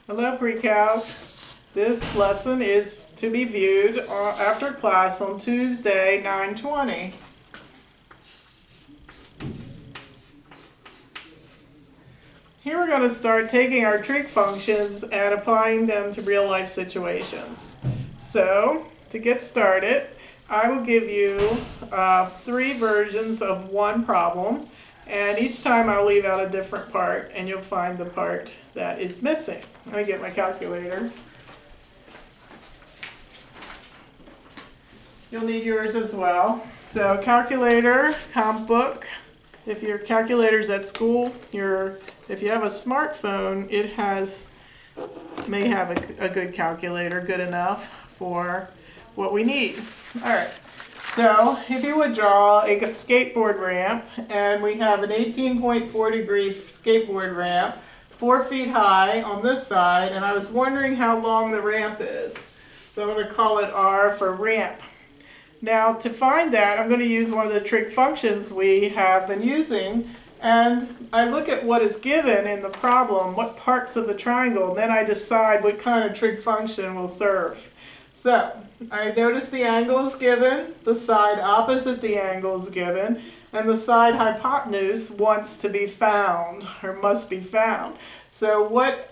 Hello, PreCalc. This lesson is to be viewed after class on Tuesday, 9:20. Here we're going to start taking our trig functions and applying them to real-life situations. So, to get started, I will give you 3 versions of one problem, and each time I'll leave out a different part, and you'll find the part that is missing. Let me get my calculator. You'll need yours as well. So calculator, comp book. If your calculator's at school, if you have a smartphone, it may have a good calculator, good enough for what we need. All right. So if you would draw a skateboard ramp, and we have an 18.4 degree skateboard ramp, 4 feet high on this side, and I was wondering how long the ramp is. So I'm going to call it R for ramp. Now to find that, I'm going to use one of the trig functions we have been using, and I look at what is given in the problem, what parts of the triangle, and then I decide what kind of trig function will serve. So I notice the angle is given, the side opposite the angle is given, and the side hypotenuse wants to be found, or must be found. So what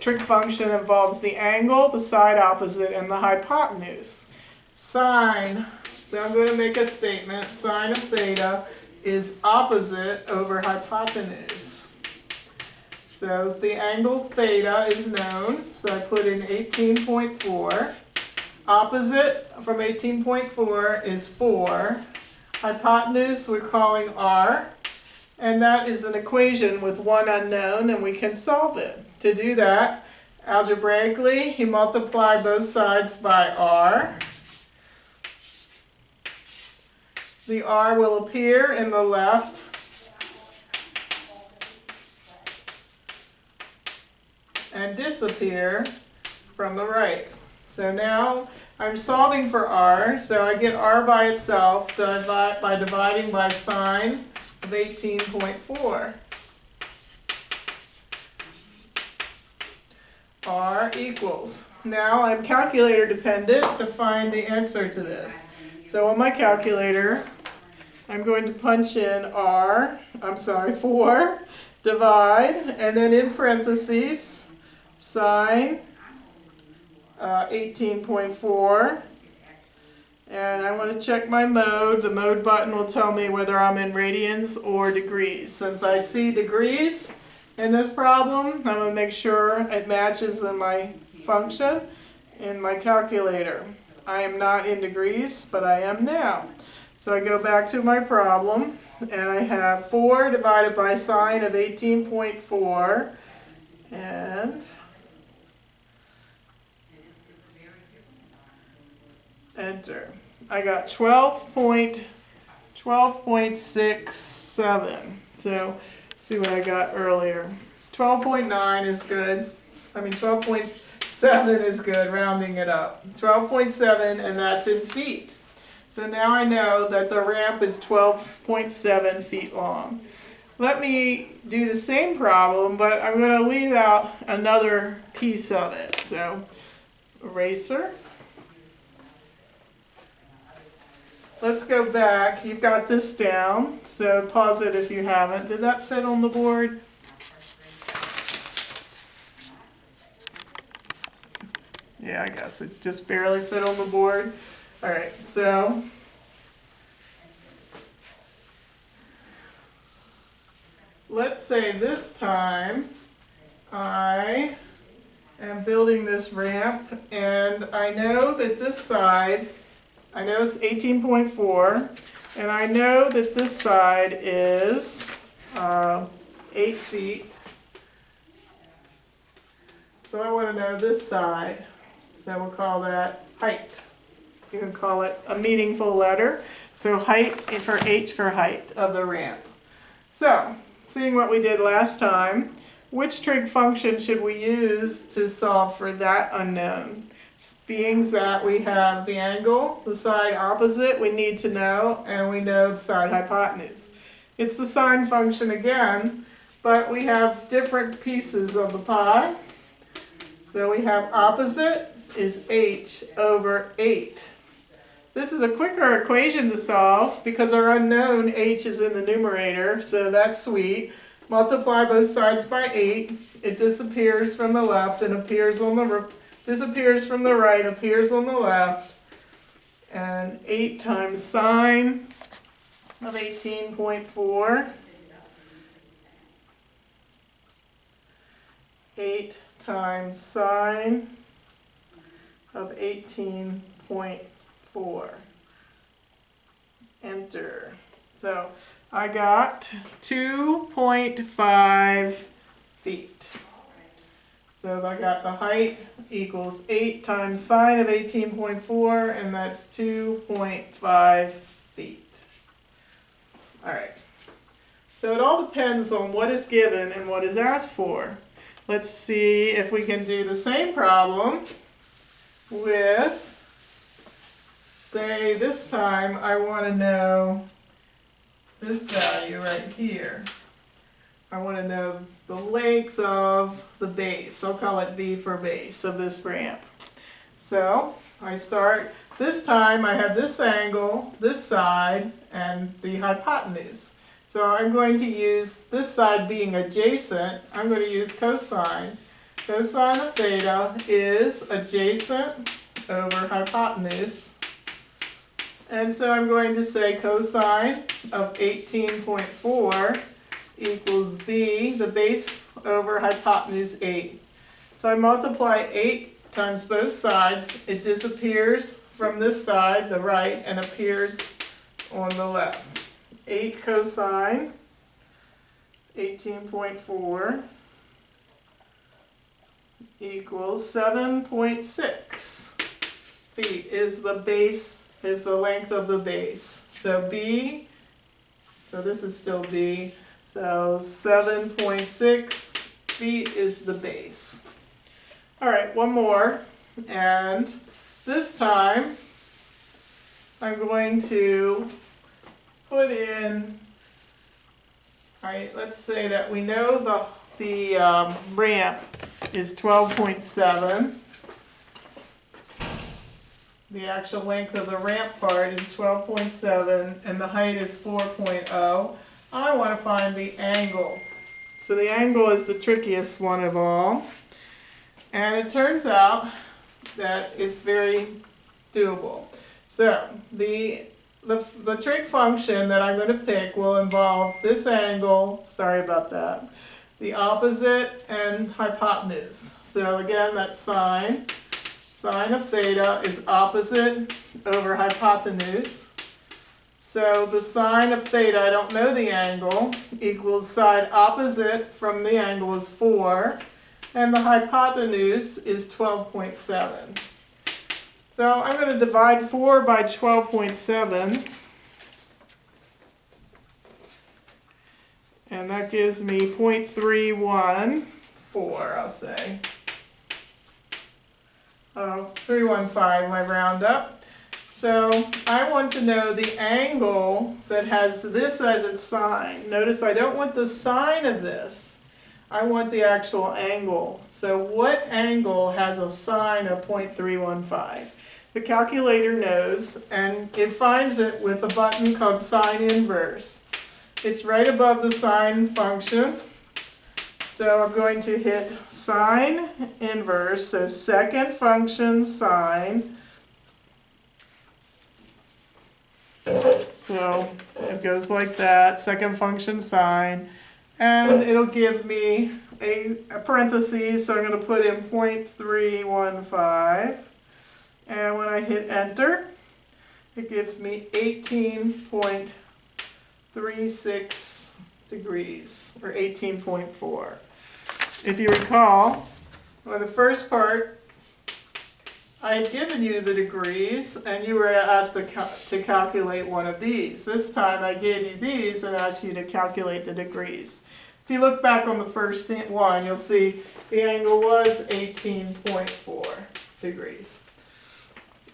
trig function involves the angle, the side opposite, and the hypotenuse? Sine, so I'm going to make a statement, sine of theta is opposite over hypotenuse. So the angle's theta is known, so I put in 18.4. Opposite from 18.4 is 4. Hypotenuse we're calling r, and that is an equation with one unknown, and we can solve it. To do that, algebraically, you multiply both sides by r. The r will appear in the left and disappear from the right. So now I'm solving for r, so I get r by itself by dividing by sine of 18.4. R equals. Now I'm calculator dependent to find the answer to this. So on my calculator, I'm going to punch in 4, divide, and then in parentheses, sine 18.4, and I want to check my mode. The mode button will tell me whether I'm in radians or degrees. Since I see degrees in this problem, I'm going to make sure it matches in my function in my calculator. I am not in degrees, but I am now. So I go back to my problem, and I have 4 divided by sine of 18.4, and enter. I got 12.67. So see what I got earlier. 12.9 is good. 12.7 is good, rounding it up. 12.7, and that's in feet. So now I know that the ramp is 12.7 feet long. Let me do the same problem, but I'm going to leave out another piece of it. So, eraser. Let's go back. You've got this down, so pause it if you haven't. Did that fit on the board? Yeah, I guess it just barely fit on the board. All right, so let's say this time I am building this ramp, and I know that this side, I know it's 18.4, and I know that this side is 8 feet. So I want to know this side. So we'll call that height. You can call it a meaningful letter. So height for H for height of the ramp. So, seeing what we did last time, which trig function should we use to solve for that unknown? Being that we have the angle, the side opposite we need to know, and we know the side hypotenuse. It's the sine function again, but we have different pieces of the pie. So we have opposite is h over 8. This is a quicker equation to solve because our unknown h is in the numerator, so that's sweet. Multiply both sides by 8. It disappears from the left and appears on the disappears from the right, appears on the left. And 8 times sine of 18.4. 8 times sine of 18.4. Enter. So I got 2.5 feet. So I got the height equals 8 times sine of 18.4, and that's 2.5 feet. All right. So it all depends on what is given and what is asked for. Let's see if we can do the same problem with, say, this time I want to know this value right here. I want to know the length of the base. I'll call it B for base of this ramp. So I start, this time I have this angle, this side, and the hypotenuse. So I'm going to use this side being adjacent. I'm going to use cosine. Cosine of theta is adjacent over hypotenuse. And so I'm going to say cosine of 18.4 equals b, the base over hypotenuse 8. So I multiply 8 times both sides. It disappears from this side, the right, and appears on the left. 8 cosine 18.4 equals 7.6 feet is the base, is the length of the base. So B, so this is still B, so 7.6 feet is the base. All right, one more, and this time I'm going to put in, let's say that we know the ramp is 12.7. The actual length of the ramp part is 12.7 and the height is 4.0. I want to find the angle. So the angle is the trickiest one of all. And it turns out that it's very doable. So the trig function that I'm going to pick will involve this angle, sorry about that, the opposite and hypotenuse. So again, that's sine. Sine of theta is opposite over hypotenuse. So the sine of theta, I don't know the angle, equals side opposite from the angle is 4, and the hypotenuse is 12.7. So I'm going to divide 4 by 12.7, and that gives me 0.314, I'll say. 315, I round up. So I want to know the angle that has this as its sine. Notice I don't want the sine of this. I want the actual angle. So what angle has a sine of 0.315? The calculator knows, and it finds it with a button called sine inverse. It's right above the sine function. So I'm going to hit sine inverse, so second function sine. So it goes like that, second function sine, and it'll give me a parentheses, so I'm going to put in 0.315, and when I hit enter, it gives me 18.36 degrees, or 18.4. If you recall, on the first part, I had given you the degrees, and you were asked to calculate one of these. This time I gave you these and asked you to calculate the degrees. If you look back on the first one, you'll see the angle was 18.4 degrees.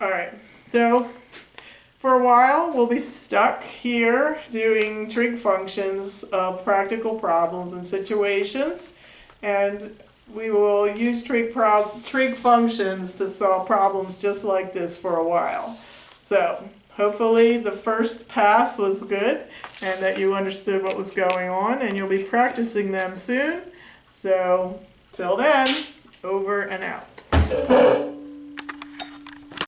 All right, so for a while we'll be stuck here doing trig functions of practical problems and situations. And we will use trig functions to solve problems just like this for a while. So hopefully the first pass was good and that you understood what was going on, and you'll be practicing them soon. So till then, over and out.